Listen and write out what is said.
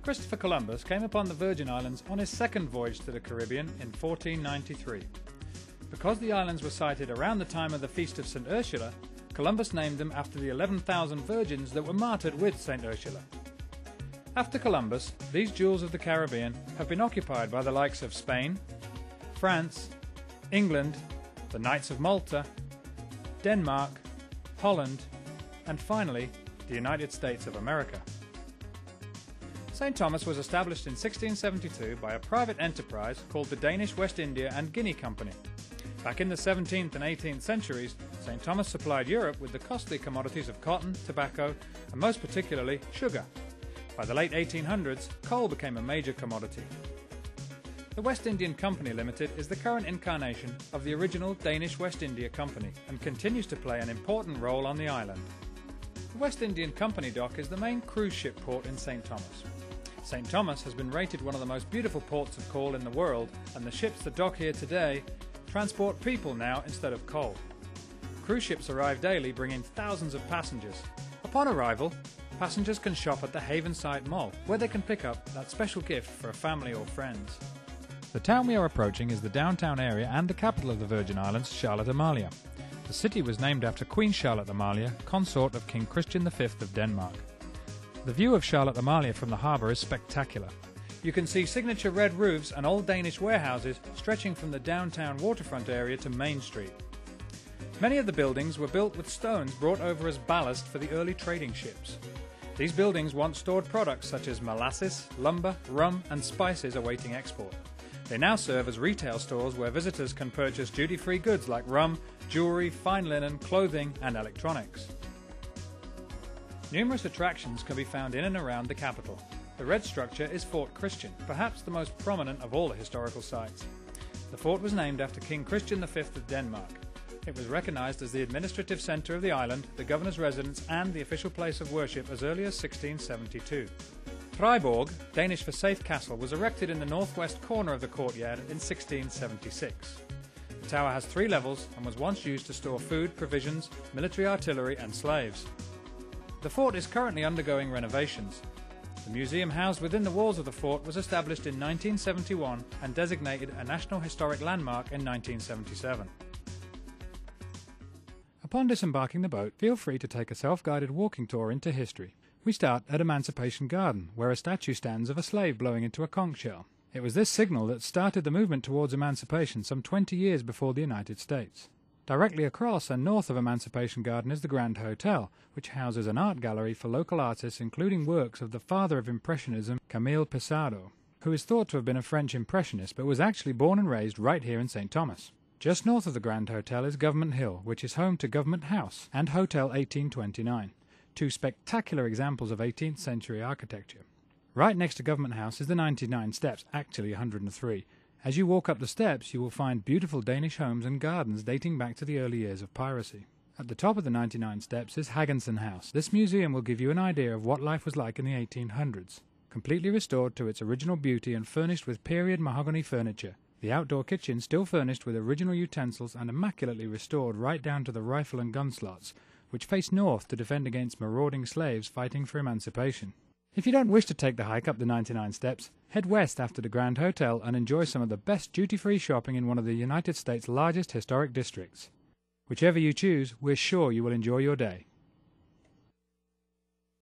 Christopher Columbus came upon the Virgin Islands on his second voyage to the Caribbean in 1493. Because the islands were sighted around the time of the Feast of St. Ursula, Columbus named them after the 11,000 virgins that were martyred with St. Ursula. After Columbus, these jewels of the Caribbean have been occupied by the likes of Spain, France, England, the Knights of Malta, Denmark, Holland, and finally, the United States of America. St. Thomas was established in 1672 by a private enterprise called the Danish West India and Guinea Company. Back in the 17th and 18th centuries, St. Thomas supplied Europe with the costly commodities of cotton, tobacco, and most particularly sugar. By the late 1800s, coal became a major commodity. The West Indian Company Limited is the current incarnation of the original Danish West India Company and continues to play an important role on the island. The West Indian Company dock is the main cruise ship port in St. Thomas. St. Thomas has been rated one of the most beautiful ports of call in the world, and the ships that dock here today transport people now instead of coal. Cruise ships arrive daily bringing thousands of passengers. Upon arrival, passengers can shop at the Havenside Mall, where they can pick up that special gift for a family or friends. The town we are approaching is the downtown area and the capital of the Virgin Islands, Charlotte Amalia. The city was named after Queen Charlotte Amalia, consort of King Christian V of Denmark. The view of Charlotte Amalia from the harbour is spectacular. You can see signature red roofs and old Danish warehouses stretching from the downtown waterfront area to Main Street. Many of the buildings were built with stones brought over as ballast for the early trading ships. These buildings once stored products such as molasses, lumber, rum and spices awaiting export. They now serve as retail stores where visitors can purchase duty-free goods like rum, jewellery, fine linen, clothing and electronics. Numerous attractions can be found in and around the capital. The red structure is Fort Christian, perhaps the most prominent of all the historical sites. The fort was named after King Christian V of Denmark. It was recognised as the administrative centre of the island, the governor's residence and the official place of worship as early as 1672. Freiborg, Danish for safe castle, was erected in the northwest corner of the courtyard in 1676. The tower has 3 levels and was once used to store food, provisions, military artillery and slaves. The fort is currently undergoing renovations. The museum housed within the walls of the fort was established in 1971 and designated a National Historic Landmark in 1977. Upon disembarking the boat, feel free to take a self-guided walking tour into history. We start at Emancipation Garden, where a statue stands of a slave blowing into a conch shell. It was this signal that started the movement towards emancipation some 20 years before the United States. Directly across and north of Emancipation Garden is the Grand Hotel, which houses an art gallery for local artists including works of the father of Impressionism, Camille Pissarro, who is thought to have been a French Impressionist but was actually born and raised right here in St. Thomas. Just north of the Grand Hotel is Government Hill, which is home to Government House and Hotel 1829. 2 spectacular examples of 18th century architecture. Right next to Government House is the 99 Steps, actually 103. As you walk up the steps, you will find beautiful Danish homes and gardens dating back to the early years of piracy. At the top of the 99 Steps is Haggensen House. This museum will give you an idea of what life was like in the 1800s. Completely restored to its original beauty and furnished with period mahogany furniture. The outdoor kitchen still furnished with original utensils and immaculately restored right down to the rifle and gun slots, which face north to defend against marauding slaves fighting for emancipation. If you don't wish to take the hike up the 99 Steps, head west after the Grand Hotel and enjoy some of the best duty-free shopping in one of the United States' largest historic districts. Whichever you choose, we're sure you will enjoy your day.